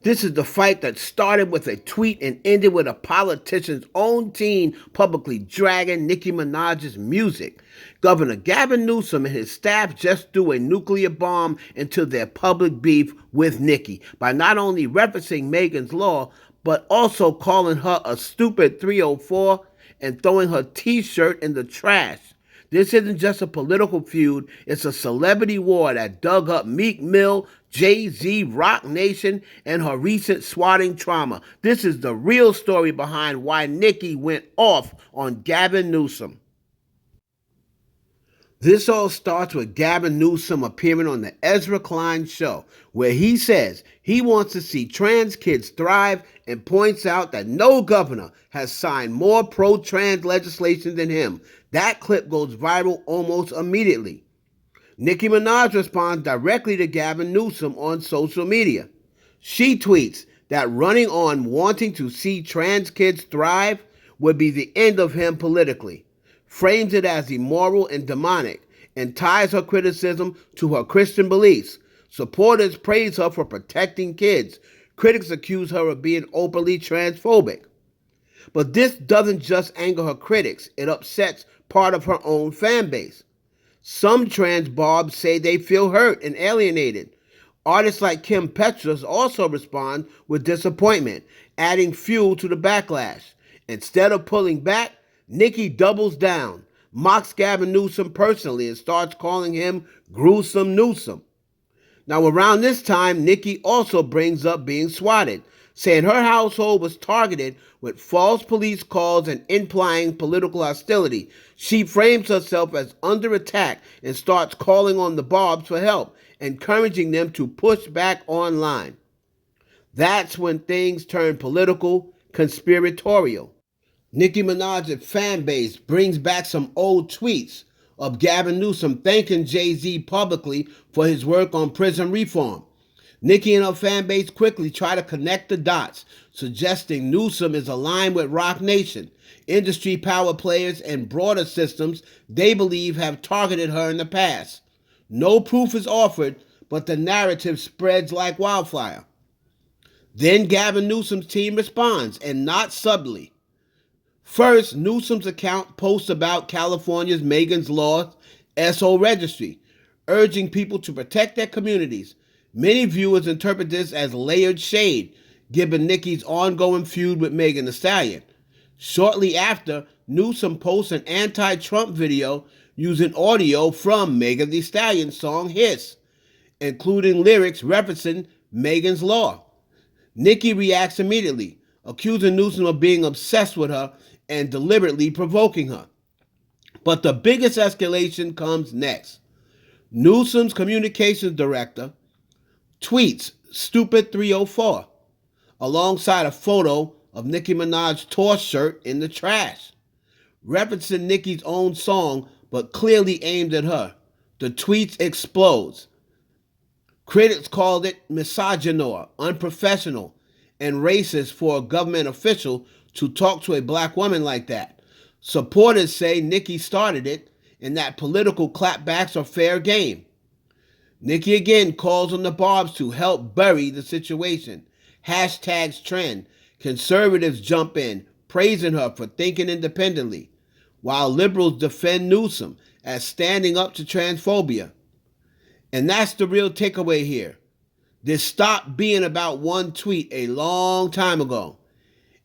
This is the fight that started with a tweet and ended with a politician's own teen publicly dragging Nicki Minaj's music. Governor Gavin Newsom and his staff just threw a nuclear bomb into their public beef with Nicki by not only referencing Megan's Law, but also calling her a stupid 304 and throwing her t-shirt in the trash. This isn't just a political feud, it's a celebrity war that dug up Meek Mill, Jay-Z, Rock Nation, and her recent swatting trauma. This is the real story behind why Nicki went off on Gavin Newsom. This all starts with Gavin Newsom appearing on the Ezra Klein show, where he says he wants to see trans kids thrive and points out that no governor has signed more pro-trans legislation than him. That clip goes viral almost immediately. Nicki Minaj responds directly to Gavin Newsom on social media. She tweets that running on wanting to see trans kids thrive would be the end of him politically, frames it as immoral and demonic, and ties her criticism to her Christian beliefs. Supporters praise her for protecting kids. Critics accuse her of being openly transphobic. But this doesn't just anger her critics, it upsets part of her own fan base. Some trans barbs say they feel hurt and alienated. Artists like Kim Petras also respond with disappointment, adding fuel to the backlash. Instead of pulling back, Nicki doubles down, mocks Gavin Newsom personally, and starts calling him Gruesome Newsom. Now, around this time, Nicki also brings up being swatted, saying her household was targeted with false police calls and implying political hostility. She frames herself as under attack and starts calling on the Barbs for help, encouraging them to push back online. That's when things turn political, conspiratorial. Nicki Minaj's fan base brings back some old tweets of Gavin Newsom thanking Jay-Z publicly for his work on prison reform. Nicki and her fan base quickly try to connect the dots, suggesting Newsom is aligned with Rock Nation, industry power players, and broader systems they believe have targeted her in the past. No proof is offered, but the narrative spreads like wildfire. Then Gavin Newsom's team responds, and not subtly. First, Newsom's account posts about California's Megan's Law SO registry, urging people to protect their communities. Many viewers interpret this as layered shade, given Nicki's ongoing feud with Megan Thee Stallion. Shortly after, Newsom posts an anti-Trump video using audio from Megan Thee Stallion's song Hiss, including lyrics referencing Megan's Law. Nicki reacts immediately, accusing Newsom of being obsessed with her and deliberately provoking her. But the biggest escalation comes next. Newsom's communications director tweets Stupid 304 alongside a photo of Nicki Minaj's tour shirt in the trash, referencing Nicki's own song but clearly aimed at her. The tweets explodes. Critics called it misogynist, unprofessional, and racist for a government official to talk to a black woman like that. Supporters say Nicki started it and that political clapbacks are fair game. Nicki again calls on the Barbs to help bury the situation. Hashtags trend. Conservatives jump in, praising her for thinking independently, while liberals defend Newsom as standing up to transphobia. And that's the real takeaway here. This stopped being about one tweet a long time ago.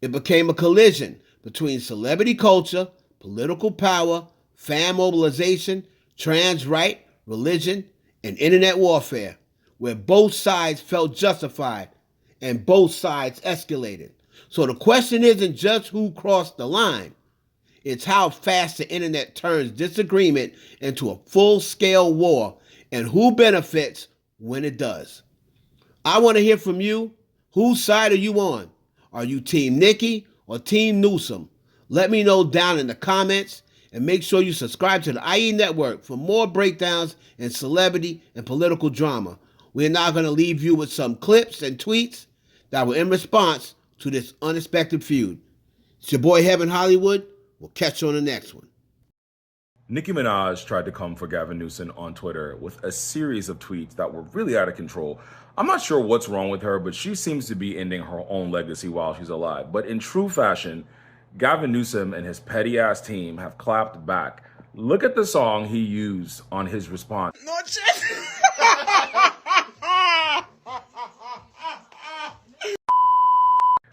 It became a collision between celebrity culture, political power, fan mobilization, trans right, religion, and internet warfare, where both sides felt justified and both sides escalated. So the question isn't just who crossed the line, it's how fast the internet turns disagreement into a full-scale war and who benefits when it does. I want to hear from you. Whose side are you on? Are you Team Nicki or Team Newsom? Let me know down in the comments, and make sure you subscribe to the IE Network for more breakdowns in celebrity and political drama. We're now going to leave you with some clips and tweets that were in response to this unexpected feud. It's your boy Heaven Hollywood. We'll catch you on the next one. Nicki Minaj tried to come for Gavin Newsom on Twitter with a series of tweets that were really out of control. I'm not sure what's wrong with her, but she seems to be ending her own legacy while she's alive. But in true fashion, Gavin Newsom and his petty-ass team have clapped back. Look at the song he used on his response.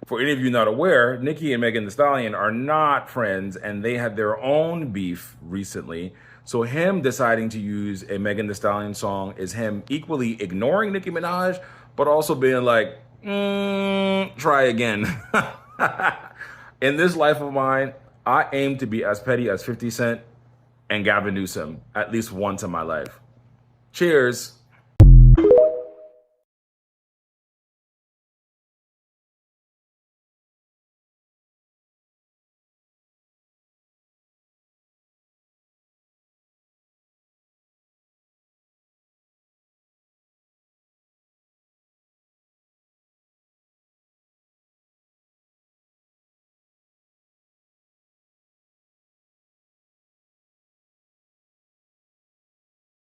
For any of you not aware, Nicki and Megan Thee Stallion are not friends, and they had their own beef recently. So him deciding to use a Megan Thee Stallion song is him equally ignoring Nicki Minaj, but also being like, try again. In this life of mine, I aim to be as petty as 50 Cent and Gavin Newsom at least once in my life. Cheers.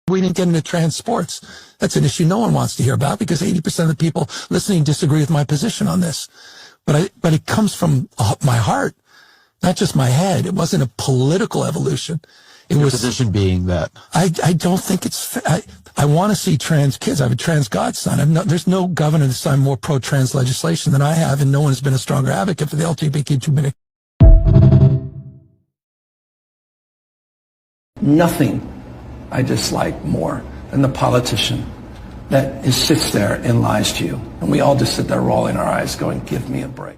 We didn't get into trans sports. That's an issue no one wants to hear about because 80% of the people listening disagree with my position on this. But it comes from my heart, not just my head. It wasn't a political evolution. It was position being that I don't think it's. I want to see trans kids. I have a trans godson. There's no governor that's signed more pro-trans legislation than I have, and no one has been a stronger advocate for the LGBTQ community. Nothing I dislike more than the politician that sits there and lies to you. And we all just sit there rolling our eyes going, give me a break.